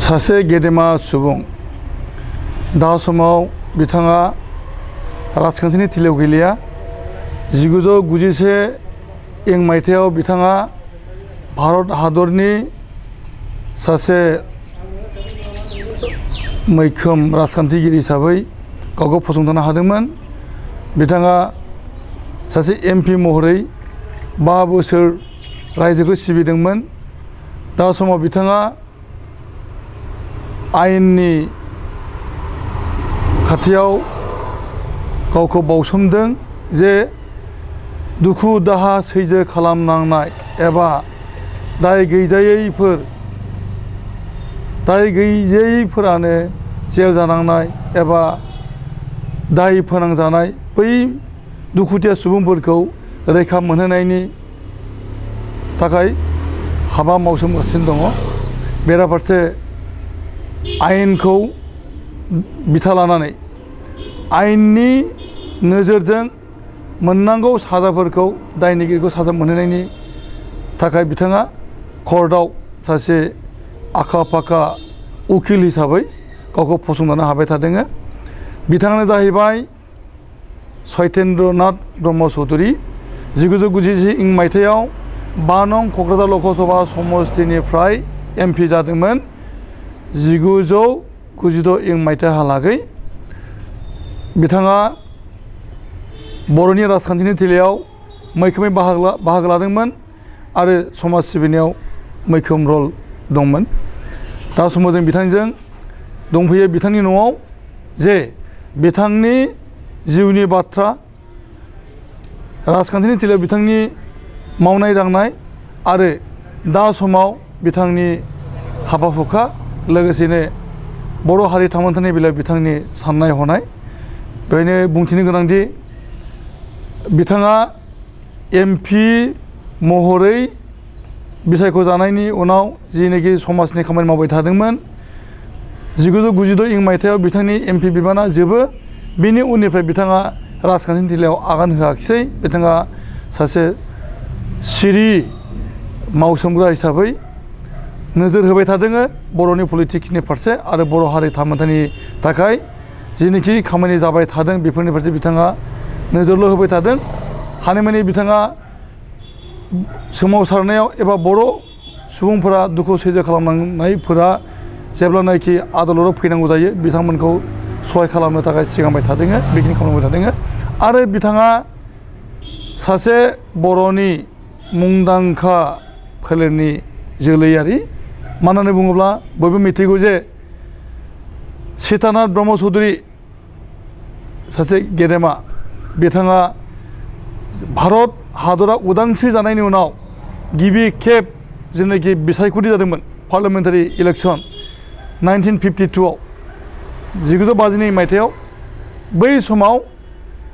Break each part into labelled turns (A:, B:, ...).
A: सासे गेदेमा सुबुं दा समाव बिथाङा राजखान्थिनि थिलियाव गैलिया 1991 मायथाइयाव बिथाङा भारत हादरनि सासे मैखोम राजखान्थिगिरि हिसाबै गावखौ फसंथानो हादोंमोन। बिथाङा सासे एम.प महरै 5 बोसोर रायजोखौ सिबिदोंमोन। दा समाव बिथाङा आयेननि खाथियाव गावखौ बावसोमदों जे दुखु दाहा सैज्य खालामनांनाय एबा दाय गैजायैफोरानो जेल जानांनाय एबा दाय फोनांजानाय बै दुखुथिया सुबुंफोरखौ रैखा मोनहोनायनि थाखाय हाबा मावसोमगासिनो दङ। बेराफारसे आयेनखौ बिथा लानानै आयेननि नोजोरजों मोननांगौ साजाफोरखौ दायनिगिरिखौ साजा मोनहोनायनि थाखाय बिथाङा कर्टआव सासे आखा फाखा उकिल हिसाबै गावखौ फसंथानो हाबाय थादों। बिथाङानो जाहैबाय सत्येन्द्र नाथ ब्रह्म चौधुरी। 1991 मायथाइयाव 5 नं क'क्राझार लकसभा समस्तिनिफ्राय एम.प जादोंमोन। 1996 मायथाइहालागै बिथाङा बर'नि राजखान्थिनि थिलियाव मैखोमै बाहागो लादोंमोन आरो समाज सिबिनायाव मैखोम रल दंमोन। दा समाव जों बिथांजों दंफैयो बिथांनि न'आव जे बिथांनि जिउनि बाथ्रा, राजखान्थिनि थिलियाव बिथांनि मावनाय दांनाय आरो दा समाव बिथांनि हाबा हुखा लोगोसेनो बर' हारि थामोन्थानि बेलायाव बिथांनि साननाय हनाय बेखायनो बुंथिनो गोनांदि बिथाङा एम.प महरै बिसायख'जानायनि उनाव जिनेखि समाजनि खामानि मावबाय थादोंमोन 1996 मायथाइयाव बिथांनि एम.प बिबाना जोबो। बेनि उननिफ्राय बिथाङा राजखान्थिनि थिलियाव आगान होआखिसै। बिथाङा सासे सिरि मावसोमग्रा हिसाबै नोजोर होबाय थादों बर'नि पलिटिक्सनि फारसे आरो बर' हारि थामोन्थानि थाखाय जिनेखि खामानि जाबाय थादों बेफोरनि फारसे बिथाङा नोजोरल' होबाय थादों। हानायमानि बिथाङा सोमावसारनायाव एबा बर' सुबुंफोरा दुखु सैज्य खालामनांनायफोरा जेब्लानाखि आदालताव फैनांगौ जायो बिथांमोनखौ सहाय खालामनो थाखाय सिगांबाय थादों, बेखिनि खालामबाय थादों। आरो बिथाङा सासे बर'नि मुंदांखा फोलेरनि जोलैयारि। मानो होननानै बुङोब्ला बयबो मिथिगौ जे सीतानाथ ब्रह्म चौधुरी सासे गेदेमा बिथाङा भारत हादरा उदांस्रि जानायनि उनाव गिबि खेब जेनाखि बिसायख'थि जादोंमोन पार्लियामेन्टारि इलेक्सन 1952आव 1952 मायथाइयाव बै समाव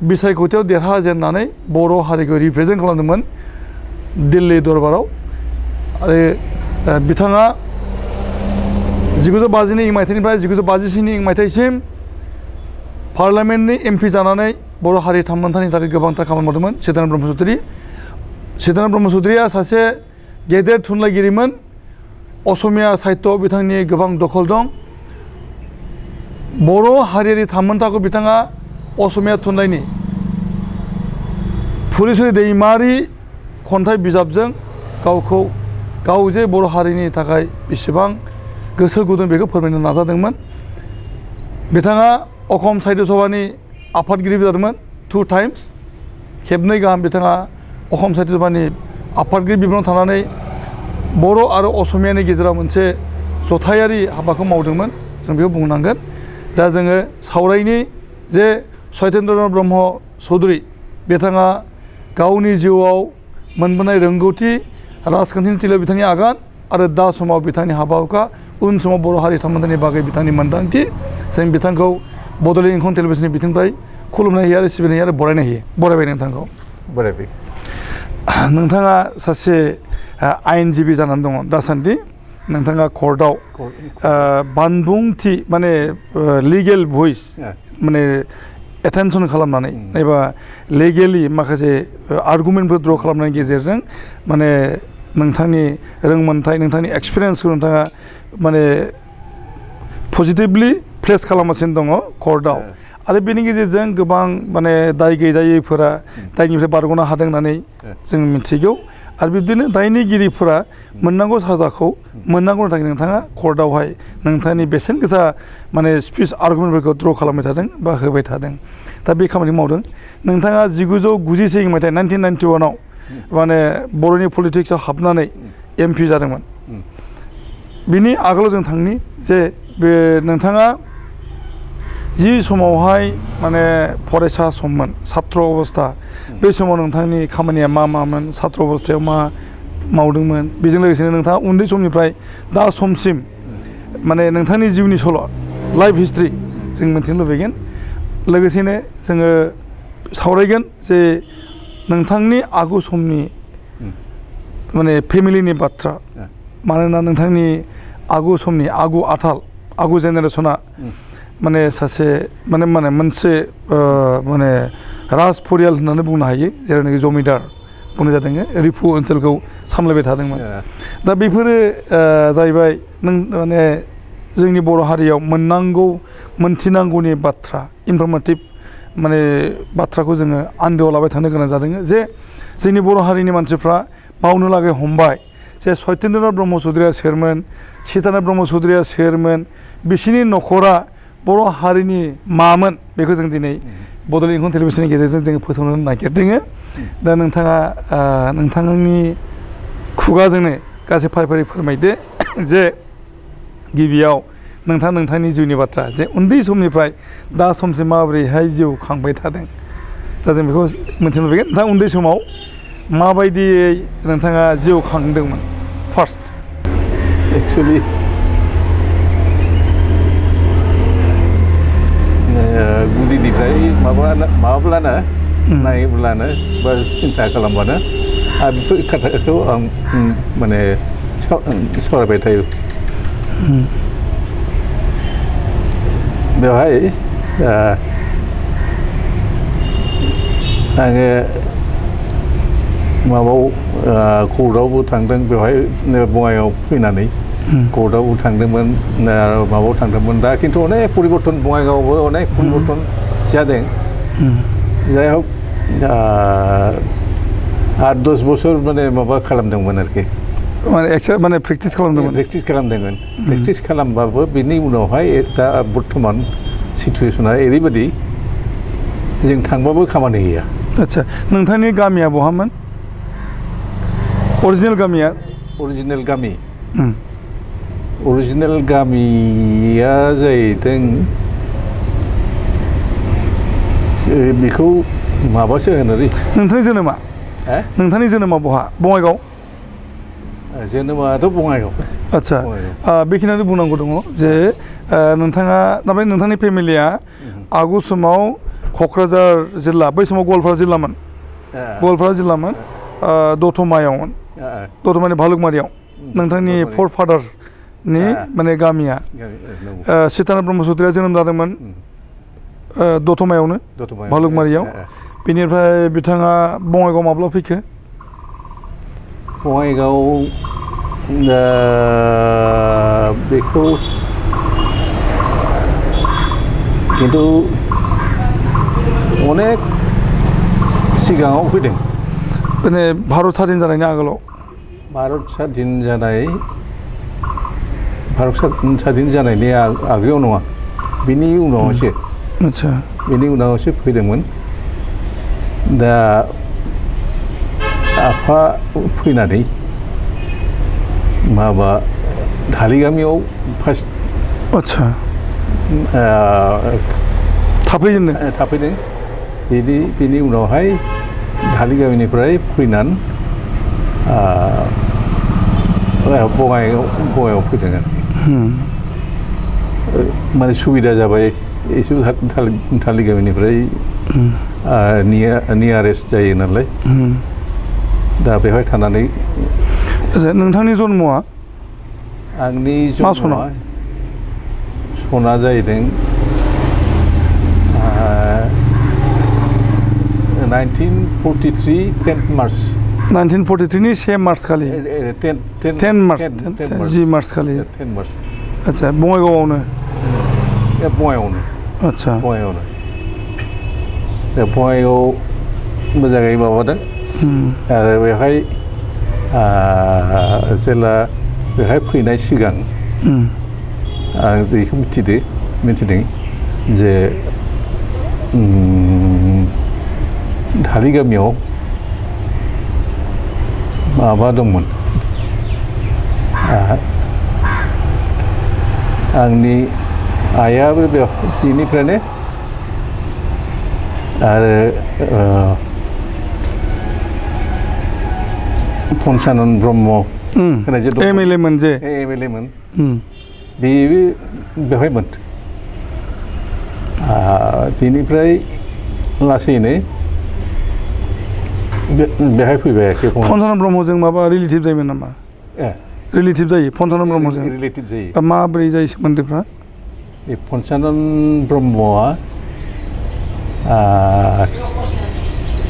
A: बिसायख'थियाव देरहाजेननानै बर' हारिखौ रिप्रेजेन्ट खालामदोंमोन दिल्ली दरबाराव। आरो बिथाङा 1952 मायथाइनिफ्राय 1953 मायथाइसिम पार्लियामेन्टनि एम.प जानानै बर' हारि थामोन्थानि थाखाय गोबांथार खामानि मावदोंमोन सीतानाथ ब्रह्म चौधुरी। सीतानाथ ब्रह्म चौधुरीया सासे गेदेर थुनलाइगिरिमोन। असमिया साहित्यआव बिथांनि गोबां दखल दं। बर' हारियारि थामोन्थाखौ बिथाङा असमिया थुनलाइनि फुलेस्वरि दैमारि खन्थाइ बिजाबजों गाव जे बर' हारिनि थाखाय बेसेबां गोसो गुदुं बेखौ फोरमायनो नाजादोंमोन। बिथाङा असम साहित्य सभानि आफादगिरिबो जादोंमोन 2 टाइम्स। खेबनै गाहाम बिथाङा असम साहित्य सभानि आफादगिरि बिबानाव थानानै बर' आरो असमियानि गेजेराव मोनसे जथायारि हाबाखौ मावदोंमोन, जों बेखौ बुंनांगोन। दा जोङो सावरायनि जे सत्येन्द्रनाथ ब्रह्म चौधुरी बिथाङा गावनि जिउआव मोनबोनाय रोंगौथि, राजखान्थिनि थिलियाव बिथांनि आगान आरो दा समाव बिथांनि हाबा हुखा, उन समाव बर' हारि थामोन्थानि बागै बिथांनि मोन्दांथि, जों बिथांखौ बड'लेण्ड इंखं टेलिभिजननि बिथिंनिफ्राय खुलुमनाय होयो आरो सिबिनाय होयो आरो बरायनाय होयो। बरायबाय नोंथांखौ।
B: बरायबाय।
A: नोंथाङा सासे आयेनजिबि जानानै दङ दासान्दि। नोंथाङा कर्टआव बानबुंथि माने लिगेल भइस माने एटेनसन खालामनानै एबा लिगेलि माखासे आर्गुमेन्टफोर ड्र खालामनायनि गेजेरजों माने नोंथांनि रोंमोनथाय, नोंथांनि एक्सपिरियेन्सखौ नोंथाङा माने पजिटिभलि प्लेस खालामगासिनो दङ कर्टआव आरो बेनि गेजेरजों गोबां माने दाय गैजायैफोरा दायनिफ्राय बारग'नो हादों होननानै जों मिथिगौ आरो बिब्दिनो दायनिगिरिफोरा मोननांगौ साजाखौ मोननांगौनि थाखाय नोंथाङा कर्टआवहाय नोंथांनि बेसेन गोसा माने स्पिच आर्गुमेन्टफोरखौ द्र' खालामबाय थादों बा होबाय थादों दा बे खामानिखौ मावदों नोंथाङा 1996 मायथाइ 1991आव माने बर'नि पलिटिक्सआव हाबनानै एम.प जादोंमोन बिनि आगोलाव जों थांनि जे बे नोंथाङा जि समावहाय माने फरायसा सममोन छात्र अबस्था बे समाव नोंथांनि खामानिया मा मामोन छात्र अबस्थायाव मा मावदोंमोन बेजों लोगोसेनो नोंथाङा उन्दै समनिफ्राय दा समसिम माने नोंथांनि जिउनि सल' लाइफ हिस्ट्रि जों मिथिनो लुबैगोन लोगोसेनो जोङो सावरायगोन जे नोंथांनि आगु समनि माने फेमिलिनि बाथ्रा मानोना नोंथांनि आगु समनि आगु आथाल आगु जेनेरेसना माने सासे माने मोनसे माने राज परियाल होननानै बुंनो हायो जेरावनाखि जमिदार बुंनाय जादों रिफु ओनसोलखौ सामलायबाय थादोंमोन दा बेफोरो जाहैबाय नों माने जोंनि बर' हारियाव मोननांगौ मोनथिनांगौनि बाथ्रा इनफरमेटिभ माने बाथ्राखौ जोङो आन्दोआव लाबाय थानो गोनां जादों जे जोंनि बर' हारिनि मानसिफ्रा मावनो लागै हमबाय जे सत्येन्द्रनाथ ब्रह्म चौधुरिया सोरमोन सीतानाथ ब्रह्म चौधुरिया सोरमोन बिसोरनि न'खरा बर' हारिनि मामोन बेखौ जों दिनै बड'लेण्ड इंखं टेलिभिसननि गेजेरजों जोङो फोसावनो नागिरदों दा नोंथाङा नोंथांनि खुगाजोंनो गासै फारि फारि फोरमायदो जे गिबियाव नोंथांनि जिउनि बाथ्रा जे उन्दै समनिफ्राय दा समसिम माबोरैहाय जिउ खांबाय थादों दा जों बेखौ मिथिनो लुबैगोन नोंथाङा उन्दै समाव माबायदियै नोंथाङा जिउ खांदोंमोन फार्स्ट
B: एक्चुअली गुदिनिफ्राय माबाब्लानो नायोब्लानो बा सिन्था खालामबानो आरो बेफोर खोथाखौ आं माने सावरायबाय थायो बेवहाय आङो माबायाव कर्टआवबो थांदों बेवहाय बङाइगाव फैनानै कर्टआवबो थांदोंमोन माबायाव थांदोंमोन दा खिन्थु अनेक परिबर्तन बङाइगावआवबो अनेक परिबर्तन जादों जाय हक 8-10 बोसोर माने माबा खालामदोंमोन आरोखि
A: माने प्रेक्टिस खालामदोंमोन
B: प्रेक्टिस खालामबाबो बिनि उनावहाय दा बर्थमान सिटुवेसना ओरैबायदि जों थांबाबो खामानि गैया
A: आच्छा नोंथांनि गामिया बहामोन अरिजिनेल
B: गामिया जाहैदों बेखौ माबासो होनो रै
A: नोंथांनि जोनोमा बहा बङाइगाव
B: जोनोमाथ' बङाइगाव
A: आच्छा बेखिनियानो बुंनांगौ दङ जे नोंथाङा नोंथांनि फेमिलिया आगु समाव क'क्राझार जिल्ला बै समाव गवालपारा जिल्लामोन दतमानि भालुकमारियाव नोंथांनि फर फादारनि माने गामिया सीतानाथ ब्रह्म चौधुरिया जोनोम जादोंमोन दतमायावनो भालुकमारियाव बेनिफ्राय बिथाङा बङाइगाव माब्ला फैखो
B: बङाइगाव बेखौ खिन्थु अनेक सिगाङाव फैदों
A: माने भारत स्वाधीन जानायनि आगोलाव
B: भारत स्वाधीन जानायनि आगोलाव नङा बिनि उनावसो
A: आच्छा
B: बिनि उनावसो फैदोंमोन दा आफा फैनानै माबा धालिगामियाव फार्स्ट
A: आच्छा थाफैदों
B: बिनि उनावहाय धालिगामिनिफ्राय फैनानै बङाइगाव फैदों आरोखि माने सुबिदा जाबाय एसे धालिगामिनिफ्राय नियारेस्ट जायो नालाय दा बेवहाय थानानै
A: नोंथांनि जन्मआ
B: आंनि जन्मआ सना जाहैदों 1943 10 मार्च
A: 1943 नि 10 मार्च खालि 10 मार्च खालि आदसा बङाइगावआवनो
B: बङाइगावनो
A: आदसा
B: बङाइगावनो बङाइगाव मोजाङै माबादों आरो बेवहाय जेला बेवहाय फैनाय सिगां आं जेखौ मिथिदों जे धालि गामियाव माबा दंमोन आंनि आइयाबो बेनिफ्रायनो आरो पन्सानन ब्रह्म होननाय जे
A: एम.एल.ए. मोन जे
B: एम.एल.ए. मोन बेबो बेवहायमोन बेनिफ्राय लासैनो बेहाय फैबाय
A: पन्सानन ब्रह्मजों माबा रिलेटिभ जायोमोन नामा रिलेटिभ जायो पन्सानन ब्रह्मजों
B: रिलेटिभ जायो
A: माबोरै जायो सोमोन्दोफ्रा
B: बे पन्सानन ब्रह्मआ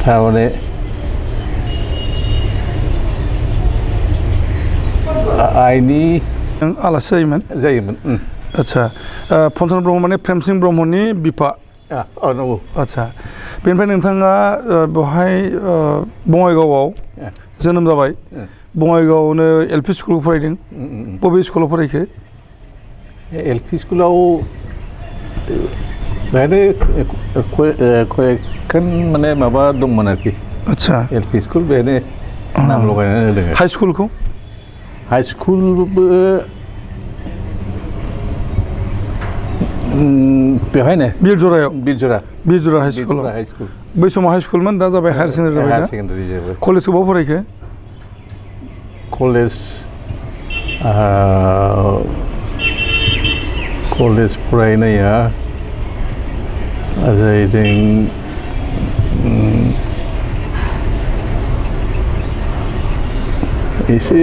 B: थारमाने आइनि
A: आलासि जायोमोन आदसा पन्सानन ब्रह्म माने प्रेमसिं ब्रह्मनि बिफा
B: नंगौ
A: आदसा बेनिफ्राय नोंथाङा बेवहाय बङाइगावआव जोनोम जाबाय बङाइगावआवनो एल.पि. स्कुलाव फरायदों बबे स्कुलाव फरायखो
B: एल.पि. स्कुलाव बेहायनो कयेकखान माने माबा दंमोन आरोखि
A: आदसा
B: एल.पि. स्कुल बेहायनो नाम लगायनानै होदों
A: हाइ स्कुलखौ
B: हाइ स्कुलबो बेवहायनो बिरजरा हाइ स्कुल
A: बै समाव हाइ स्कुलमोन दा जाबाय हायार सेकेन्डारि जाबाय कलेजखौ बबाव फरायखो
B: कलेज फरायनाया जाहैदों एसे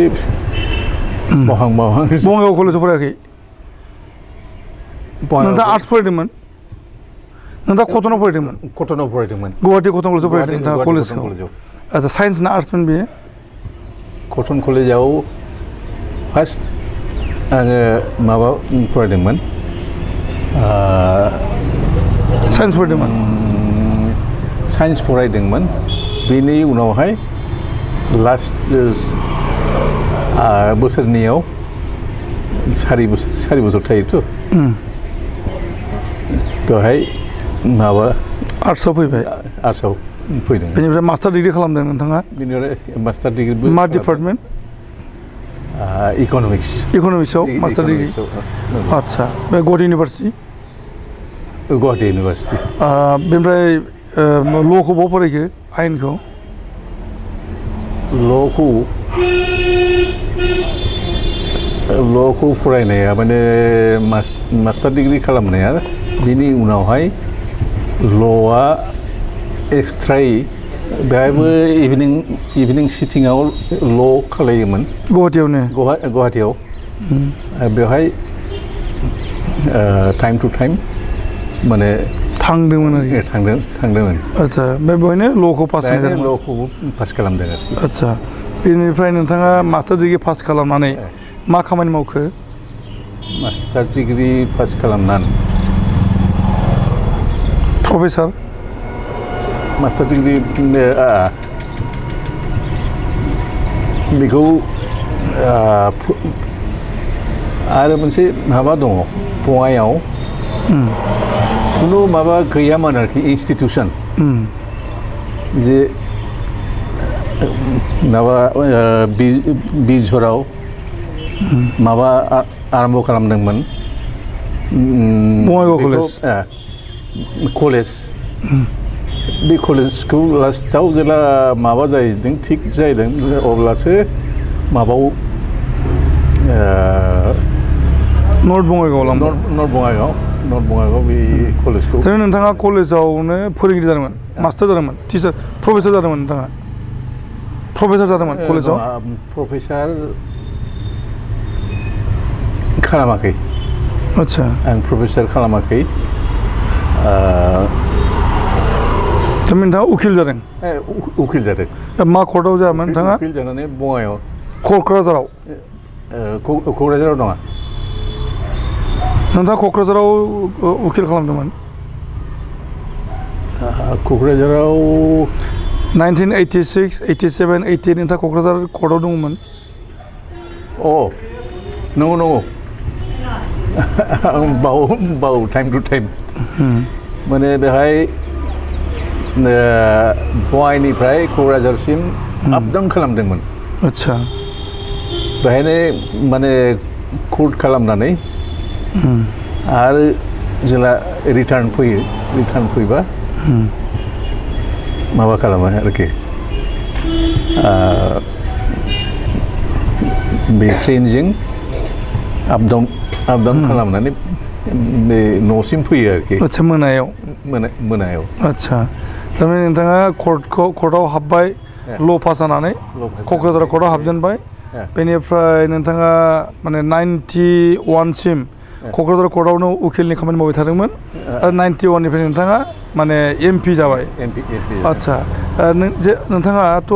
A: बङाइगाव कलेजाव फरायाखै नोंथाङा आर्ट्स फरायदोंमोन नोंथाङा कटनाव फरायदोंमोन गुवाहाटि कटन कलेजाव फरायदों नोंथाङा कलेजखौ आदसा साइन्स ना आर्ट्समोन बेयो
B: कटन कलेजाव फार्स्ट आङो माबा फरायदोंमोन साइन्स फरायदोंमोन बेनि उनावहाय लास्ट बोसोरनैयाव सारि बोसोर थायोथ' बेवहाय माबा
A: आर्ट्सआव फैबाय
B: फैदों
A: बेनिफ्राय मास्टार डिग्रि खालामदों नोंथाङा
B: बेनिफ्राय मास्टार डिग्रि
A: मा डिपार्टमेन्ट इक'नमिक्सआव मास्टार डिग्रि आदसा बे गुवाहाटि इउनिभार्सिटि बेनिफ्राय ल'खौ बबाव फरायखो आयेनखौ
B: ल'खौ फरायनाया माने मास्टार डिग्रि खालामनाया बिनि उनावहाय ल'आ एक्सट्रायै बेहायबो इभिनिं सिटिंआव ल' खालायोमोन गुवाहाटियाव बेवहाय टाइम टु टाइम माने
A: थांदोंमोन आदसा बेवहायनो ल'खौ
B: पास खालामदों
A: आदसा बेनिफ्राय नोंथाङा मास्टार डिग्रि पास खालामनानै मा खामानि मावखो
B: मास्टार डिग्रि पास खालामनानै
A: प्रफेसार
B: मास्टार डिग्रि बेखौ आरो मोनसे माबा दङ बङाइआव खुनु माबा गैयामोन आरोखि इन्सटिटिउसन जे माबा बिरझराव माबा आरम्भ खालामदोंमोन कलेज बे कलेजखौ लास्टआव जेला माबा जाहैदों थिग जाहैदों अब्लासो माबाव
A: नर्थ
B: बङाइगाव बे कलेजखौ
A: नोंथाङा कलेजावनो फोरोंगिरि जादोंमोन मास्टार जादोंमोन टिचार प्रफेसार जादोंमोन नोंथाङा प्रफेसार जादोंमोन कलेजाव
B: प्रफेसार खालामाखै
A: आदसा
B: आं प्रफेसार खालामाखै
A: नोंथाङा उकिल जादों मा कर्टआव जायामोन नोंथाङा
B: उकिल जानानै बङाइआव
A: क'क्राझाराव
B: नङा
A: नोंथाङा क'क्राझाराव उकिल खालामदोंमोन
B: क'क्राझाराव
A: 1986 87 88 नोंथाङा क'क्राझार कर्टआव दंमोन
B: नंगौ आं बाव टाइम टु टाइम माने बेहाय बङाइनिफ्राय क'क्राझारसिम आप डाउन खालामदोंमोन
A: आदसा
B: बेहायनो माने कर्ट खालामनानै आरो जेला रिटार्न फैबा माबा खालामो आरोखि बे ट्रेनजों आप डाउन खालामनानै बे न'सिम फैयो आरोखि
A: आदसा मोनायाव आदसा थारमाने नोंथाङा कर्टआव हाबबाय ल' पास जानानै क'क्राझार कर्टआव हाबजेनबाय बेनिफ्राय नोंथाङा माने 91 सिम क'क्राझार कर्टआवनो उकिलनि खामानि मावबाय थादोंमोन आरो 91 निफ्राय नोंथाङा माने एमपि जाबाय आदसा नोंथाङाथ'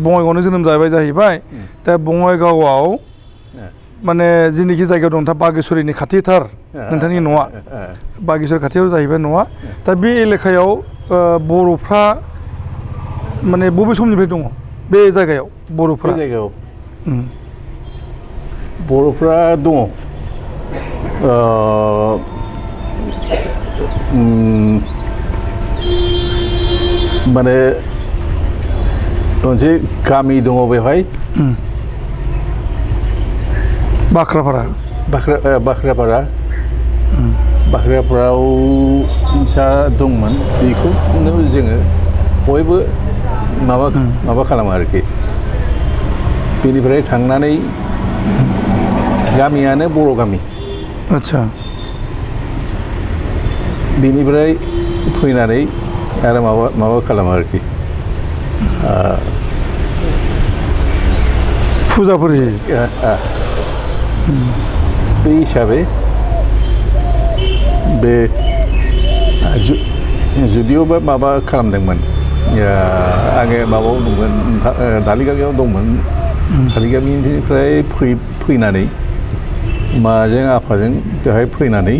A: बङाइगावआवनो जोनोम जाहैबाय दा बङाइगावआव माने जिनिखि जायगायाव दं नोंथाङा बागेश्वरिनि खाथिथार नोंथांनि न'आ बागेश्वरी खाथियाव जाहैबाय न'आ दा बे एलेकायाव बर'फ्रा माने बबे समनिफ्राय दङ बे जायगायाव बर'फ्रा
B: बर'फ्रा दङ माने मोनसे गामि दङ बेवहाय बाख्रापारायाव जा दंमोन बेखौनो जोङो बयबो माबा खालामो आरोखि बेनिफ्राय थांनानै गामियानो बर' गामि
A: आदसा
B: बेनिफ्राय फैनानै आरो माबा खालामो आरोखि
A: फुजाफोर होयो
B: बे हिसाबै बे जुदिअ'बा माबा खालामदोंमोन आङो माबायाव दंमोन धालिगामियाव दंमोन धालिगामिनिफ्राय फैनानै माजों आफाजों बेहाय फैनानै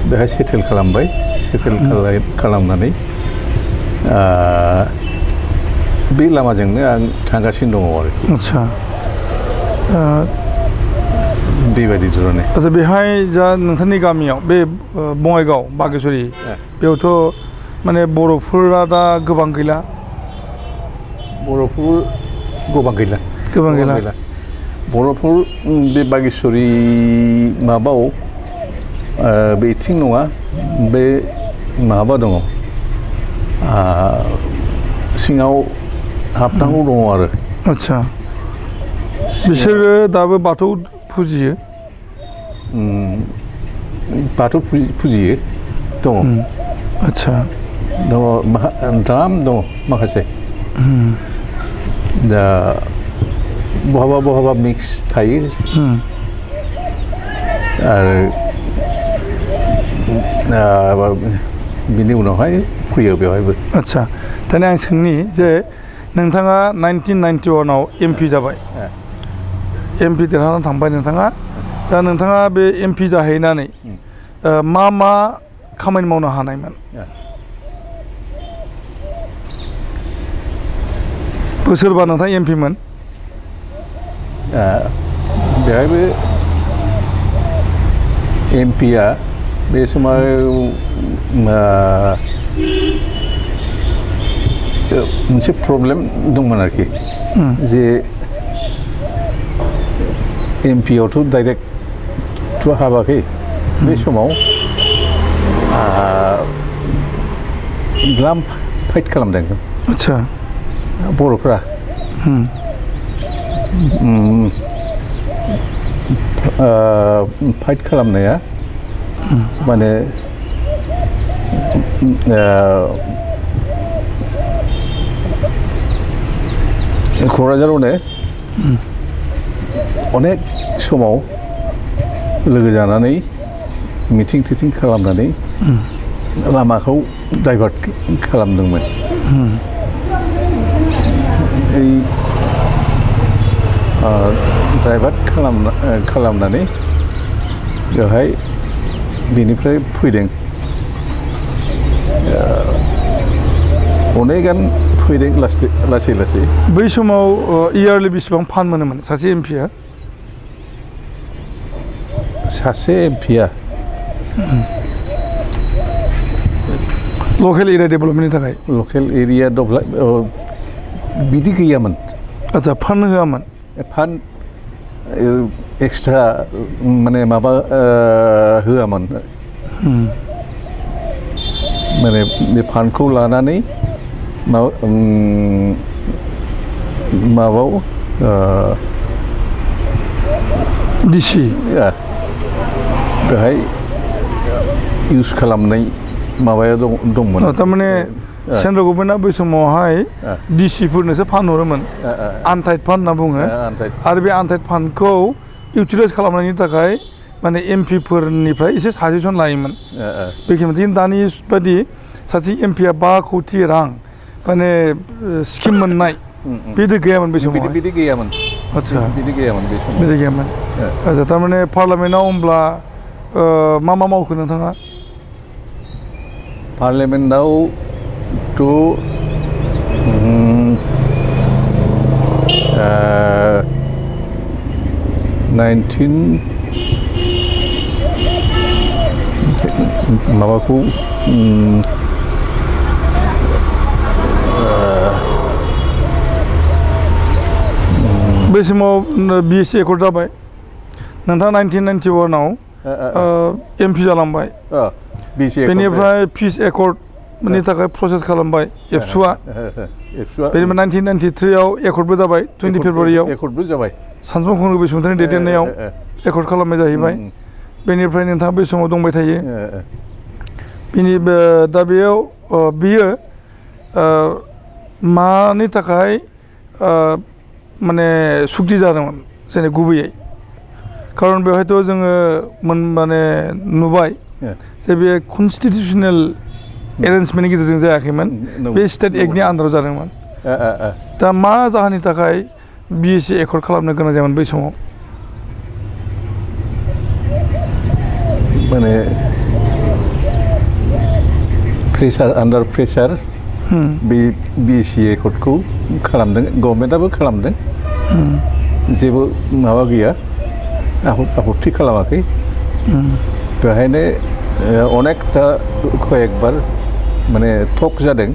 B: बेहाय सेटेल खालामबाय खालामनानै बे लामाजोंनो आं थांगासिनो दङ आरोखि
A: आदसा
B: बेबायदि जरने
A: आदसा बेहाय जा नोंथांनि गामियाव बे बङाइगाव बागेश्वरी बेयावथ' माने बर'फोरा दा गोबां गैला
B: बर'फोर बे बागेश्वरी माबाव बेथिं नङा बे माबा दङ सिङाव हाबनांगौ दङ आरो
A: आदसा बिसोरो दाबो बाथौ फुजियो
B: दङ
A: आदसा
B: दङ माखासे दा बहाबा मिक्स थायो आरो बिनि उनावहाय फैयो बेवहायबो
A: आदसा दानिया आं सोंनि जे नोंथाङा 1991 आव एमपि जाबाय एमपि देरहानानै थांबाय नोंथाङा दा नोंथाङा बे एमपि जाहैनानै मा खामानि मावनो हानायमोन बोसोरबा नोंथाङा एमपिमोन
B: बेहायबो एमपिआ बे समाव मोनसे प्रब्लेम दंमोन आरोखि जे एमपिआवथ' डाइरेक्ट हाबाखै बे समाव द्राम फाइट खालामदों
A: आदसा
B: बर'फ्रा फाइट खालामनाया माने क'क्राझारावनो अनेक समाव लोगो जानानै मिटिं थिटिं खालामनानै लामाखौ डाइभार्ट खालामदोंमोन डाइभार्ट खालामनानै बेवहाय बेनिफ्राय फैदों अनेकान फैदों लासै लासै
A: बै समाव इयारलि बेसेबां फान्ड मोनोमोन सासे एमपिआ लकेल एरिया डेभेलपमेन्टनि थाखाय
B: लकेल एरिया बिदि गैयामोन
A: आच्छा फान्ड होआमोन
B: फान्ड एक्सट्रा माने माबा होआमोन माने बे फान्डखौ लानानै माबाव
A: डिसि
B: बेहाय इउज खालामनाय माबाया दंमोन
A: थारमाने सेन्ट्रेल गभर्नमेन्टआ बै समावहाय डिसिफोरनोसो फान्ड हरोमोन आनटाइड फान्ड होनना बुङो आरो बे आनटाइड फान्डखौ इउटिलाइज खालामनायनि थाखाय माने एमपिफोरनिफ्राय एसे साजेसन लायोमोन बेखिनि दानि बायदि सासे एमपिआ 5 कौटि रां माने स्किम मोननाय बिदि गैयामोन बे समाव
B: बिदि गैयामोन
A: आच्छा
B: बिदि गैयामोन बे समाव
A: बिदि गैयामोन आच्छा थारमाने पार्लियामेन्टआव होमब्ला मा मावखो नोंथाङा
B: पार्लियामेन्टआव to 19 माबाखौ
A: बे समाव बिएससि एकर्ड जाबाय नोंथाङा 1991 आव एमपि जालांबाय बेनिफ्राय पिस एकर्ड नि थाखाय प्रसेस खालामबाय एबसुआ बेनिफ्राय 1993 आव एकर्डबो जाबाय 20 फेब्रुवारियाव
B: एकर्डबो जाबाय
A: सानसुमा खुंग्रि बसुमतारिनि दैदेननायाव एकर्ड खालामनाय जाहैबाय बेनिफ्राय नोंथाङा बै समाव दंबाय थायो दा बेयाव बियो मानि थाखाय माने सुक्ति जादोंमोन जेने गुबैयै खारन बेवहायथ' जोङो माने नुबाय जे बे कनस्टिटिउसनेल एरेन्जमेन्टनि गेजेरजों जायाखैमोन बे स्टेट एक्टनि आन्दाराव जादोंमोन दा मा जाहोननि थाखाय बिएससि एकर्ड खालामनो गोनां जायोमोन बै समाव
B: माने प्रेसार आन्डार प्रेसार बे बिएससि एकर्डखौ खालामदों गभर्नमेन्टआबो खालामदों जेबो माबा गैया आपत्ति खालामाखै बेहायनो अनेकथा कयेकबार माने टक जादों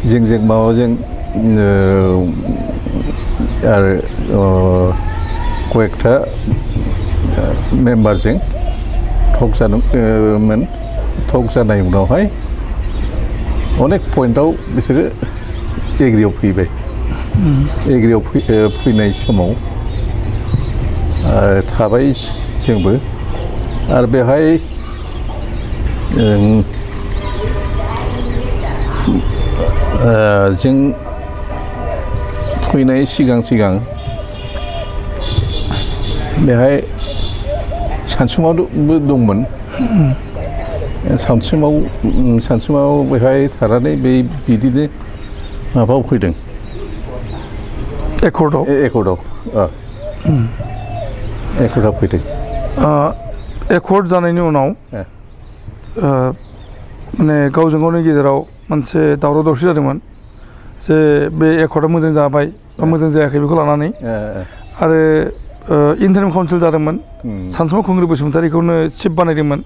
B: जों माबाजों आरो कयेकथा मेम्बारजों टक जादोंमोन टक जानाय उनावहाय अनेक पइन्टआव बिसोरो एग्रियाव फैबाय एग्रियाव फैनाय समाव थाबाय जोंबो आरो बेवहाय जों फैनाय सिगां बेहाय सानसुमाबो दंमोन सानसुमाव बेहाय थानानै बिदिनो माबायाव फैदों एकर्डआव फैदों
A: एकर्ड जानायनि उनाव माने गावजों गावनि गेजेराव मोनसे दावराव दावसि जादोंमोन जे बे एकर्डआ मोजां जाबाय बा मोजां जायाखै बेखौ लानानै आरो इन्टारिम काउन्सिल जादोंमोन सानसुमा खुंग्रि बसुमतारिखौनो चिफ बानायदोंमोन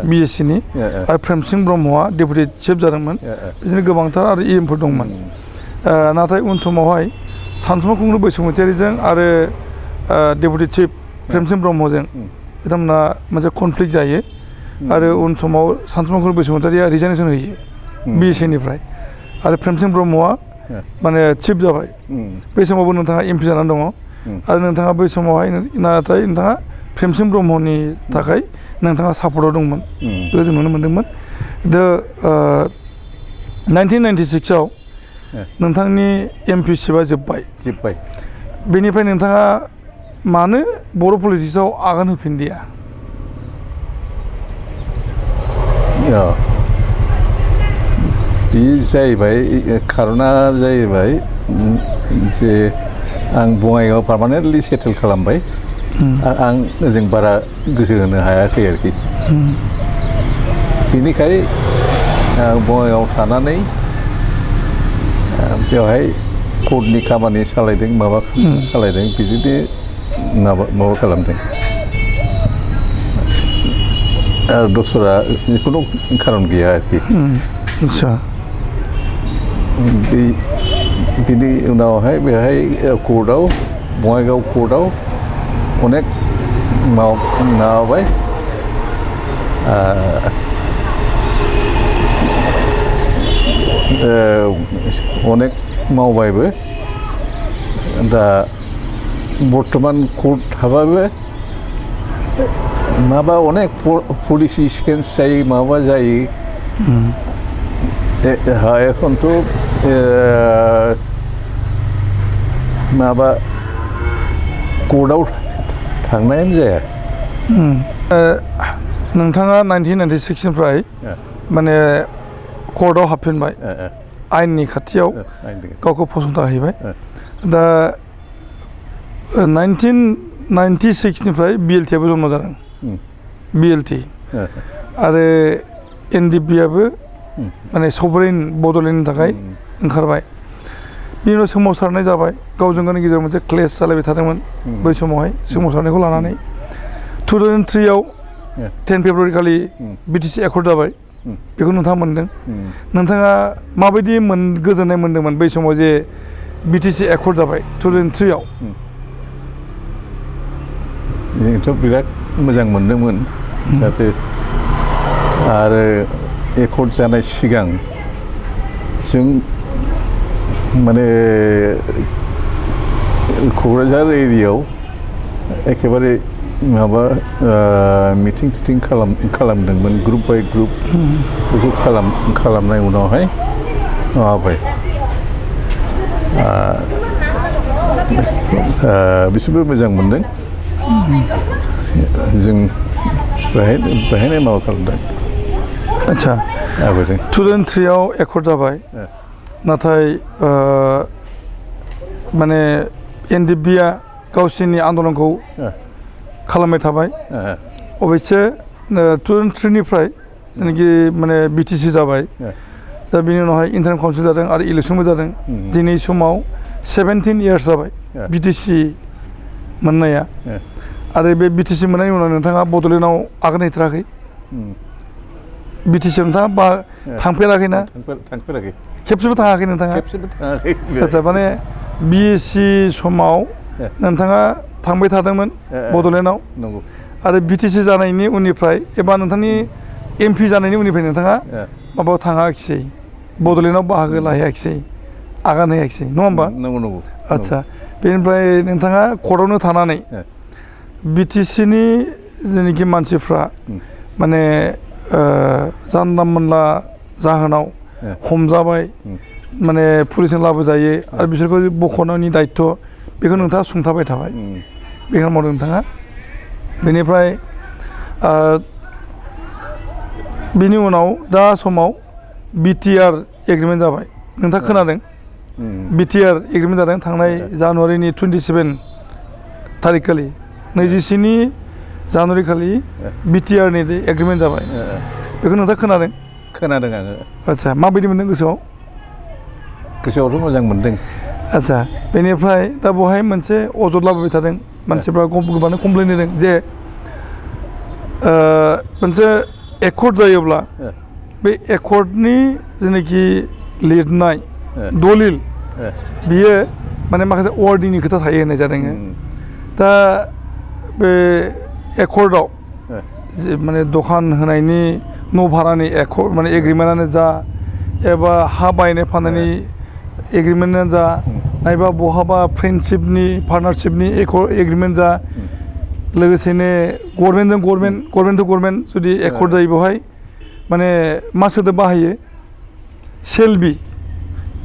A: बिएससिनि आरो प्रेमसिं ब्रह्मआ डेपुटि चिफ जादोंमोन बिदिनो गोबांथार आरो इएमफोर दंमोन नाथाय उन समावहाय सानसुमा खुंग्रि बसुमतारिजों आरो डेपुटि चिफ प्रेमसिं ब्रह्मजों बिथांमोना मोनसे कनफ्लिक्ट जायो आरो उन समाव सानसुमा खुंग्रि बसुमतारिया रिजाइनेसन होयो बिएससिनिफ्राय आरो प्रेमसिं ब्रह्मआ माने चिफ जाबाय बे समावबो नोंथाङा एमपि जानानै दङ आरो नोंथाङा बै समावहाय नाथाय नोंथाङा प्रेमसिं ब्रह्मनि थाखाय नोंथाङा सापर्टआव दंमोन बेखौ जों नुनो मोन्दोंमोन 1996 आव नोंथांनि एमपिसिपआ जोब्बाय बेनिफ्राय नोंथाङा मानो बर' पलिटिक्सआव आगान होफिनदिया
B: बे जाहैबाय खारना जाहैबाय जे आं बङाइगाव पार्मानेन्टलि सेटेल खालामबाय आं जों बारा गोसो होनो हायाखै आरोखि बेनिखाय बङाइगाव थानानै बेवहाय कर्टनि खामानि सालायदों माबा सालायदों बिदिनो माबा खालामदों आरो दस्रा खुनु खारन गैया आरोखि
A: आच्छा
B: बिनि उनावहाय बेहाय कर्टआव बङाइगाव कर्टआव अनेक माबाबाय अनेक मावबायबो दा बर्तमान कर्ट थाबाबो माबा अनेक पलिसि चेन्ज जायो माबा जायो एखनथ' माबा कर्टआव थांनायानो जाया
A: नोंथाङा 1996 निफ्राय माने कर्टआव हाबफिनबाय आयेननि खाथियाव गावखौ फसंथाहैबाय दा 1996 निफ्राय बिएलटिआबो जन्म जादों बिएलटि आरो एनडिपि आबो माने सभरेन बड'लेण्डनि थाखाय ओंखारबाय बिनि उनाव सोमावसारनाय जाबाय गावजों गावनि गेजेराव मोनसे क्लेश जालायबाय थादोंमोन बै समावहाय सोमावसारनायखौ लानानै 2003 आव 10 फेब्रुवारि खालि बिटिसि एकर्ड जाबाय बेखौ नोंथाङा मोनदों नोंथाङा माबायदि गोजोननाय मोनदोंमोन बै समाव जे बिटिसि एकर्ड जाबाय 2003 आव
B: जोंथ' बिराद मोजां मोनदोंमोन जाहाथे आरो एकर्ड जानाय सिगां जों माने क'क्राझार एरियायाव एखेबारे माबा मिटिं थिटिं खालामदोंमोन ग्रुप बाय ग्रुप बेखौ खालामनाय उनावहाय माबाबाय बिसोरबो मोजां मोनदों जों बेहायनो माबा खालामदों
A: आच्छा 2003 आव एकर्ड जाबाय नाथाय माने एनडिपिआ गावसोरनि आन्दलनखौ खालामबाय थाबाय अबयसे 2003 निफ्राय जेनाखि माने बिटिसि जाबाय दा बिनि उनावहाय इन्टारिम काउन्सिल जादों आरो इलेक्सनबो जादों दिनै समाव 17 इयार्स जाबाय बिटिसि मोननाया आरो बे बिटिसि मोननायनि उनाव नोंथाङा बड'लेण्डआव आगान हैथाराखै बिटिसिआव नोंथाङा थांफेराखैना
B: थांफेराखै
A: खेबसेबो थाङाखै नोंथाङा
B: खेबसेबो थाङाखै
A: आच्छा माने बिएससि समाव नोंथाङा थांबाय थादोंमोन बड'लेण्डआव
B: नंगौ
A: आरो बिटिसि जानायनि उननिफ्राय एबा नोंथांनि एमपि जानायनि उननिफ्राय नोंथाङा माबायाव थाङाखिसै बड'लेण्डआव बाहागो लाहैयाखिसै आगान होयाखिसै नङा होमबा
B: नंगौ नंगौ
A: आच्छा बेनिफ्राय नोंथाङा कर्टआवनो थानानै बिटिसिनि जेनाखि मानसिफ्रा माने जानला मोनला जाहोनाव हमजाबाय माने पुलिसजों लाबोजायो आरो बिसोरखौ बख'नायनि दायित्व बेखौ नोंथाङा सुंथाबाय थाबाय बेखौनो मावदों नोंथाङा बेनिफ्राय बिनि उनाव दा समाव बिटिआर एग्रिमेन्ट जाबाय नोंथाङा खोनादों बिटिआर एग्रिमेन्ट जादों थांनाय जानुवारिनि 27 थारिख खालि 27 जानुवारि खालि बिटिआरनि एग्रिमेन्ट जाबाय बेखौ नोंथाङा खोनादों
B: आङो
A: आच्छा माबायदि मोनदों
B: गोसोआवथ' मोजां मोनदों
A: आच्छा बेनिफ्राय दा बेवहाय मोनसे अजद लाबोबाय थादों मानसिफ्रा गोबांनो कमप्लेन होदों जे मोनसे एकर्ड जायोब्ला बे एकर्डनि जेनाखि लिरनाय दलिल बियो माने माखासे वार्डिंनि खोथा थायो होननाय जादों दा बे एकर्डआव माने दखान होनायनि न' भारानि एकर्ड माने एग्रिमेन्टआनो जा एबा हा बायनाय फाननायनि एग्रिमेन्टआनो जा नायबा बहाबा फ्रेन्डशिपनि पार्टनारशिपनि एग्रिमेन्ट जा लोगोसेनो गभर्नमेन्टजों गभर्नमेन्ट टु गभर्नमेन्ट जुदि एकर्ड जायो बेवहाय माने मा सोदोब बाहायो सेलबि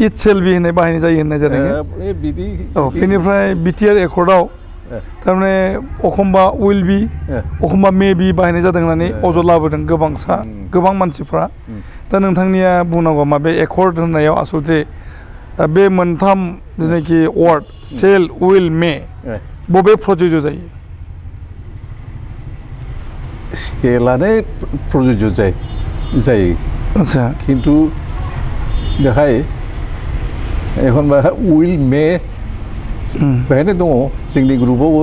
A: इट सेलबि होननाय बाहायनाय जायो होननाय जादों औ बेनिफ्राय बिटिआर एकर्डआव थारमाने एखमबा उइल बि एखमबा मे बि बाहायनाय जादों होननानै अजद लाबोदों गोबां मानसिफ्रा दा नोंथांनिया बुंनांगौ मा बे एकर्ड होननायाव आसलथे बे मोनथाम जेनाखि वार्ड सेल उइल मे बबे प्रযোज्य जायो
B: सेलानो प्रजुज्य जायो
A: आदसा
B: खिन्थु बेहाय एखनबा उइल मे बेहायनो दङ जोंनि ग्रुपआवबो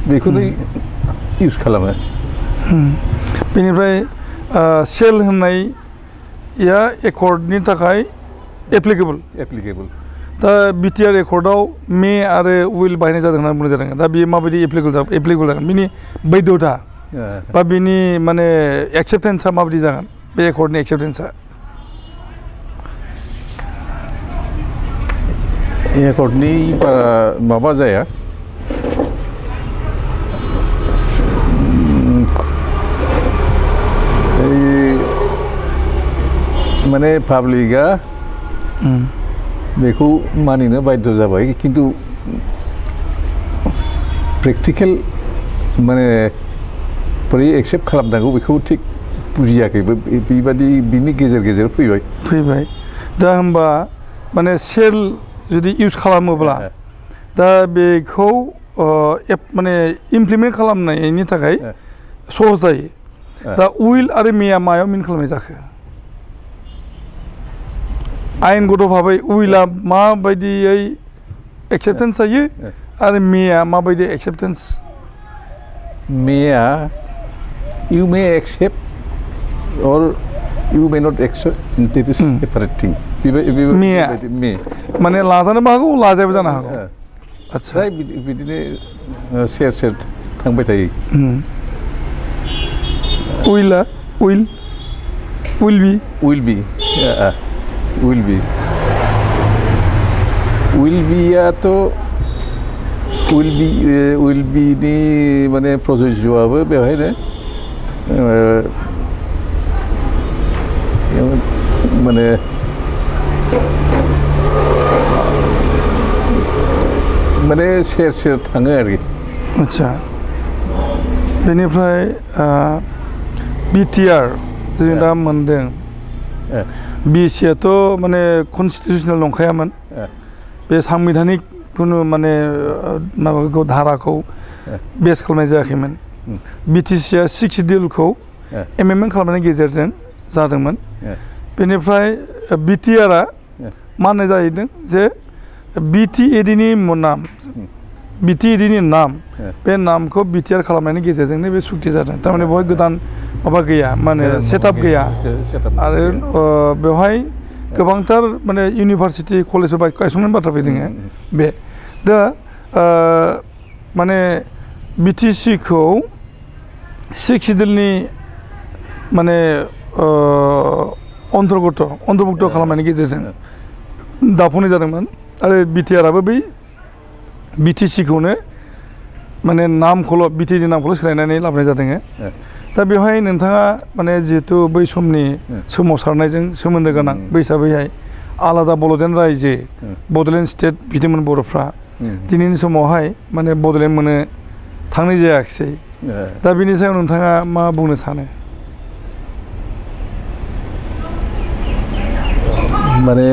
B: बेखौनो इउज खालामो
A: बेनिफ्राय सेल होननाया एकर्डनि थाखाय एप्लिकेबल दा बिटिआर एकर्डआव मे आरो उइल बाहायनाय जादों होनना बुंनाय जादों दा बेयो माबायदि एप्लिकेबल जागोन बिनि बैधता बा बिनि माने एक्सेप्टेन्सआ माबायदि जागोन बे एकर्डनि एक्सेप्टेन्सआ
B: एकर्डनि बारा माबा जाया माने पाब्लिकआ बेखौ मानिनो बाध्य जाबाय खिन्थु प्रेक्टिकेल माने बोरै एक्सेप्ट खालामनांगौ बेखौ थिग बुजियाखैबो बेबादि बिनि गेजेर फैबाय
A: दा होमबा माने सेल जुदि इउज खालामोब्ला दा बेखौ माने इमप्लिमेन्ट खालामनायनि थाखाय सहज जायो दा उइल आरो मेया मायाव मिन खालामनाय जाखो आयेनगत भाबै उइला माबायदियै एक्सेप्टेन्स जायो आरो मेया माबायदि एक्सेप्टेन्स
B: मेया you may accept or you may not accept it is separate thing
A: मेया माने लाजानोबो हागौ लाजायाबो जानो हागौ आदसा
B: बिदिनो सेर थांबाय थायो
A: उइला उइल
B: बियाथ' उइल बिनि माने प्रजुज्यआबो बेवहायनो माने सेर थाङो आरोखि
A: आदसा बेनिफ्राय बिटिआर जों दा मोनदों बिसिआथ' माने कनस्टिटिउसनेल नंखायामोन बे सांबिधानिक खुनु माने माबाखौ धाराखौ बेस खालामनाय जायाखैमोन बिटिसिआ 6 शिडिउलखौ एमेन्डमेन्ट खालामनायनि गेजेरजों जादोंमोन बेनिफ्राय बिटिआरआ मा होननाय जाहैदों जे बिटिएडिनि नाम बे नामखौ बिटिआर खालामनायनि गेजेरजोंनो बे सुक्ति जादों थारमाने बेवहाय गोदान माबा गैया माने सेटआप गैया आरो बेवहाय गोबांथार माने इउनिभारसिटि कलेजफोर गायसंनायनि बाथ्रा फैदों बे दा माने बिटिसिखौ 6 शिडिउलनि माने अन्तर्भुक्त खालामनायनि गेजेरजों दाफुंनाय जादोंमोन आरो बिटिआरआबो बै बिटिसिखौनो माने नामखौल' बिटिसिनि नामखौल' सोलायनानै लाबोनाय जादों दा बेवहाय नोंथाङा माने जिहेथु बै समनि सोमावसारनायजों सोमोन्दो गोनां बै हिसाबैहाय आलादा बड'लेण्ड रायजो बड'लेण्ड स्टेट बिदोंमोन बर'फ्रा दिनैनि समावहाय माने बड'लेण्ड मोननो थांनाय जायाखिसै दा बिनि सायाव नोंथाङा मा बुंनो सानो
B: माने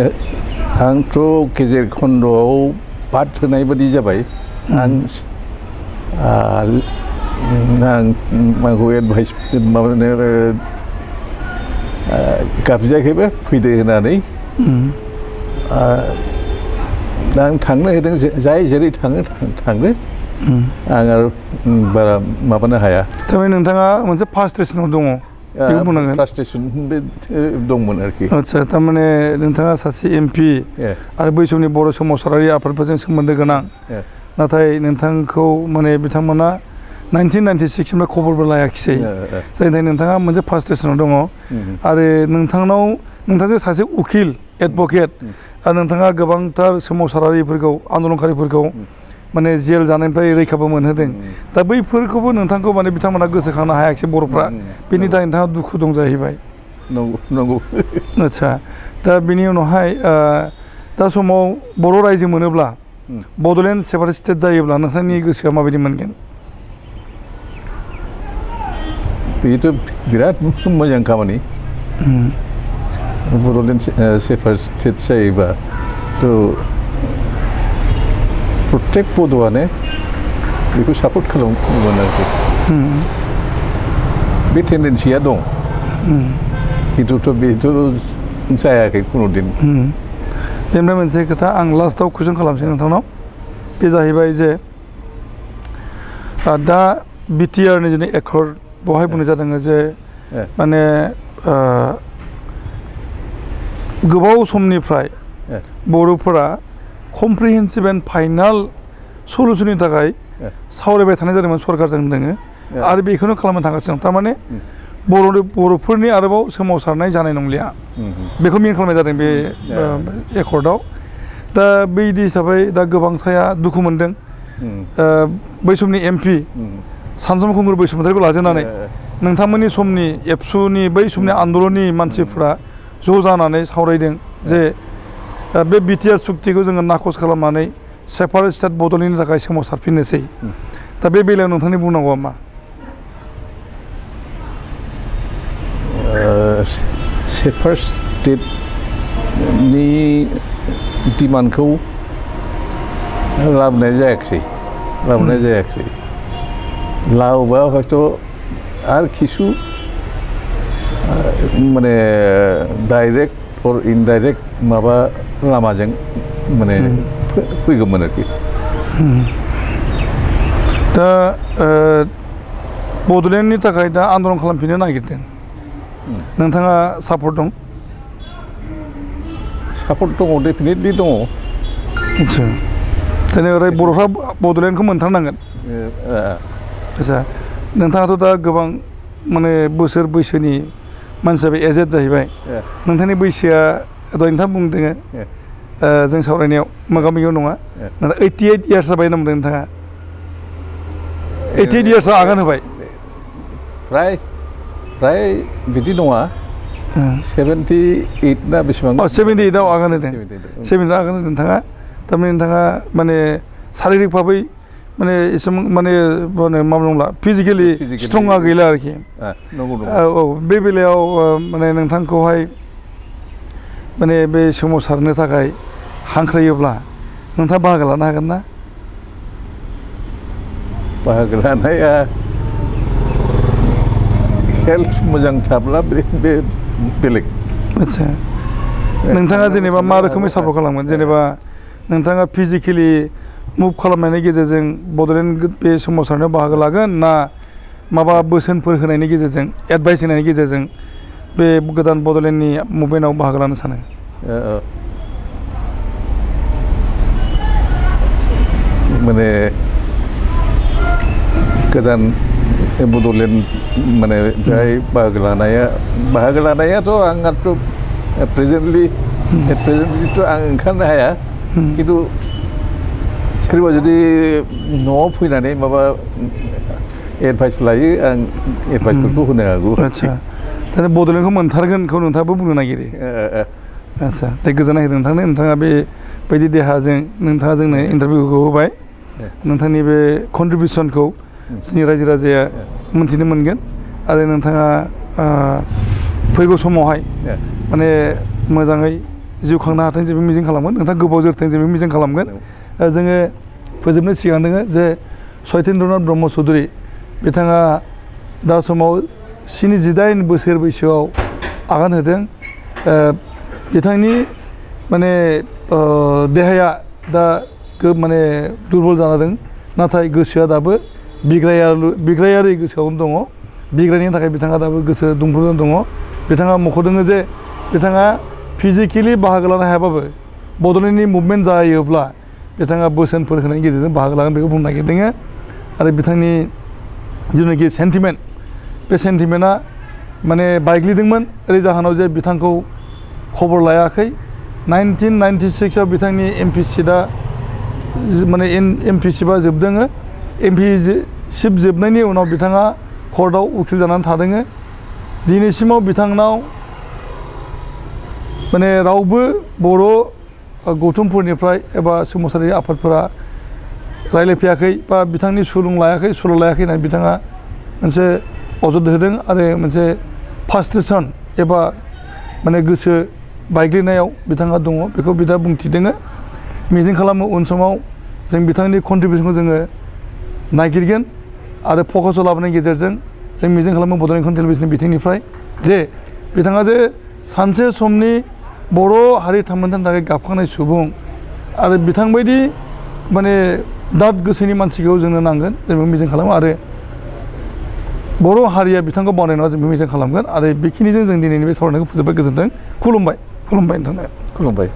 B: आंथ' गेजेर खन्द'आव बाद होनाय बादि जाबाय आंखौ एडभाइस माबानो गाबज्रियाखैबो फैदो होननानै आं थांनो होदों जाय जेरै थाङो आं आरो बारा माबानो हाया
A: थारमाने नोंथाङा मोनसे फ्रास्ट्रेसनाव दङ बेखौ बुंनांगोन
B: फ्रास्ट्रेसन दंमोन आरोखि
A: आदसा थारमाने नोंथाङा सासे MP आरो बै समनि बर' सोमावसारारि आफादफोरजों सोमोन्दो गोनां नाथाय नोंथांखौ माने बिथांमोना 1996 खबरबो लायाखिसै जायनि थाखाय नोंथाङा मोनसे फ्रास्ट्रेसनाव दङ आरो नोंथांजों सासे उकिल एडभकेट आरो नोंथाङा गोबांथार सोमावसारारिफोरखौ आन्दलनकारिफोरखौ माने जेल जानायनिफ्राय रैखाबो मोनहोदों दा बैफोरखौबो नोंथांखौ माने बिथांमोना गोसोखांनो हायाखिसै बर'फ्रा बेनि थाखाय नोंथाङा दुखु दं जाहैबाय
B: नंगौ
A: आदसा दा बिनि उनावहाय दा समाव बर' रायजो मोनोब्ला बड'लेण्ड सेपारेट स्टेट जायोब्ला नोंथांनि गोसोआ माबायदि मोनगोन
B: बेथ' बिराद मोजां खामानि बड'लेण्ड सेपारेट स्टेट जायोबा प्रत्येक बड'आनो बेखौ सापर्ट खालामगोन आरोखि बे टेन्डेन्सिया दं खिन्थुथ' बेथ' जायाखै खुनु दिन
A: बेनिफ्राय मोनसे खोथा आं लास्टआव कुइसन खालामसै नोंथांनाव बे जाहैबाय जे दा बिटिआरनि जिनि एकर्ड बेवहाय बुंनाय जादों जे माने गोबाव समनिफ्राय बर'फोरा कमप्रिहेन्सिभ एन्ड फाइनाल सलुसननि थाखाय सावरायबाय थानाय जादोंमोन सरकारजों होनदों आरो बेखौनो खालामनो थांगासिनो दं थारमाने बर'फोरनि आरोबाव सोमावसारनाय जानाय नंलिया बेखौ मिन खालामनाय जादों बे एकर्डआव दा बैदि हिसाबै दा गोबांसाया दुखु मोनदों बै समनि एम.प सानसुम खुंगुर बैसुमतारिखौ लाजेननानै नोंथांमोननि समनि एबसुनि बै समनि आन्दलननि मानसिफ्रा ज' जानानै सावरायदों जे बे बिटिआर सुक्तिखौ जोङो नाखस खालामनानै सेपारेट स्टेट बड'लेण्डनि थाखाय सोमावसारफिननोसै दा बे बेलायाव नोंथांनि बुंनांगौआ मा
B: सेपारेट स्टेटनि डिमान्डखौ लाबोनाय जायाखिसै लाबोबा हयथ' आरो किसु माने डाइरेक्ट अर इनडाइरेक्ट माबा लामाजों माने फैगौमोन आरोखि
A: दा बड'लेण्डनि थाखाय दा आन्दलन खालामफिननो नागिरदों नोंथाङा सापर्ट दं डेफिनेटलि दङ आदसा दिनै ओरै बर'फ्रा बड'लेण्डखौ मोनथारनांगोन आदसा नोंथाङाथ' दा गोबां माने बोसोर बैसोनि मानसियाबो एजेड जाहैबाय नोंथांनि बैसोआ दहाय नोंथाङा बुंदों जों सावरायनायाव मोगा मोगियाव नङा नाथाय 88 इयार्स जाबाय होनना बुंदों नोंथाङा 88 इयार्सआव आगान होबाय
B: प्राय बिदि नङा 78 ना बेसेबां
A: 78आव आगान होदों 78आव आगान होदों नोंथाङा थारमाने नोंथाङा माने शारिरिक भाबै माने एसेबां माने मा बुंला फिजिकेलि स्ट्रंआ गैला आरोखि औ बे बेलायाव माने नोंथांखौहाय माने बे सोमावसारनो थाखाय हांख्रायोब्ला नोंथाङा बाहागो लानो हागोन ना
B: बाहागो लानाया हेल्थ मोजां थाब्ला बे बेलेग
A: आदसा नोंथाङा जेनेबा मा रोखोमै सापर्ट खालामगोन जेनेबा नोंथाङा फिजिकेलि मुभ खालामनायनि गेजेरजों बड'लेण्ड बे सोमावसारनायाव बाहागो लागोन ना माबा बोसोनफोर होनायनि गेजेरजों एडभाइस होनायनि गेजेरजों बे गोदान बड'लेण्डनि मुभमेन्टआव बाहागो लानो सानो
B: माने गोदान बड'लेण्ड माने बेहाय बाहागो लानायाथ' आंहाथ' प्रेजेन्टलिथ' आं ओंखारनो हाया खिन्थु सोरबा जुदि न'आव फैनानै माबा एडभाइस लायो आं एडभाइसफोरखौ होनो हागौ
A: आदसा दा बड'लेण्डखौ मोनथारगोनखौ नोंथाङाबो बुंनो नागिरो आदसा दे गोजोननाय होदों नोंथाङा बेबायदि देहाजों नोंथाङा जोंनो इन्टारभिउखौ होबाय नोंथांनि बे कन्ट्रिबिउसनखौ जोंनि रायजो राजाया मोनथिनो मोनगोन आरो नोंथाङा फैगौ समावहाय माने मोजाङै जिउ खांनो हाथों जेबो मिजिं खालामगोन नोंथाङा गोबाव जोरथों जेबो मिजिं खालामगोन जोङो फोजोबनो सिगां दोङो जे सत्येन्द्रनाथ ब्रह्म चौधुरी बिथाङा दा समाव 79 बोसोर बैसोआव आगान होदों बिथांनि माने देहाया दा माने दुरबल जाना दं नाथाय गोसोआ दाबो बिग्रायारि गोसोआवनो दङ बिग्रायनायनि थाखाय बिथाङा दाबो गोसो दुंब्रुदों दङ बिथाङा मख'दों जे बिथाङा फिजिकेलि बाहागो लानो हायाबाबो बड'लेण्डनि मुभमेन्ट जायोब्ला बिथाङा बोसोनफोर होनायनि गेजेरजों बाहागो लागोन बेखौ बुंनो नागिरदों आरो बिथांनि जिथुनाखि सेन्टिमेन्ट बे सेन्टिमेन्टआ माने बायग्लिदोंमोन ओरै जाहोनाव जे बिथांखौ खबर लायाखै 1996आव बिथांनि एम.प सिटआ माने एम.प सिटआ जोबदों एम.प सिट जोबनायनि उनाव बिथाङा कर्टआव उकिल जानानै थादों दिनैसिमाव बिथांनाव माने रावबो बर' गौथुमफोरनिफ्राय एबा सोमावसारारि आफादफोरा रायज्लायफैयाखै बा बिथांनि सुल' लायाखै होननानै बिथाङा मोनसे अजद होदों आरो मोनसे फ्रास्ट्रेसन एबा माने गोसो बायग्लिनायाव बिथाङा दङ बेखौ बिथाङा बुंथिदों मिजिं खालामो उन समाव जों बिथांनि कन्ट्रिबिउसनखौ जोङो नागिरगोन आरो फकासाव लाबोनायनि गेजेरजों जों मिजिं खालामो बड'लेण्ड इंखं टेलिभिजननि बिथिंनिफ्राय जे बिथाङा जे सानसे समनि बर' हारि थामोन्थानि थाखाय गाबखांनाय सुबुं आरो बिथांबायदि माने दाद गोसोनि मानसिखौ जोंनो नांगोन जों मिजिं खालामो आरो बर' हारिया बिथांखौ बावनाय नङा जों मिजिं खालामगोन आरो बेखिनिजों जों दिनैनि बे सावरायनायखौ फोजोबबाय गोजोन्थों खुलुमबाय नोंथांनो
B: खुलुमबाय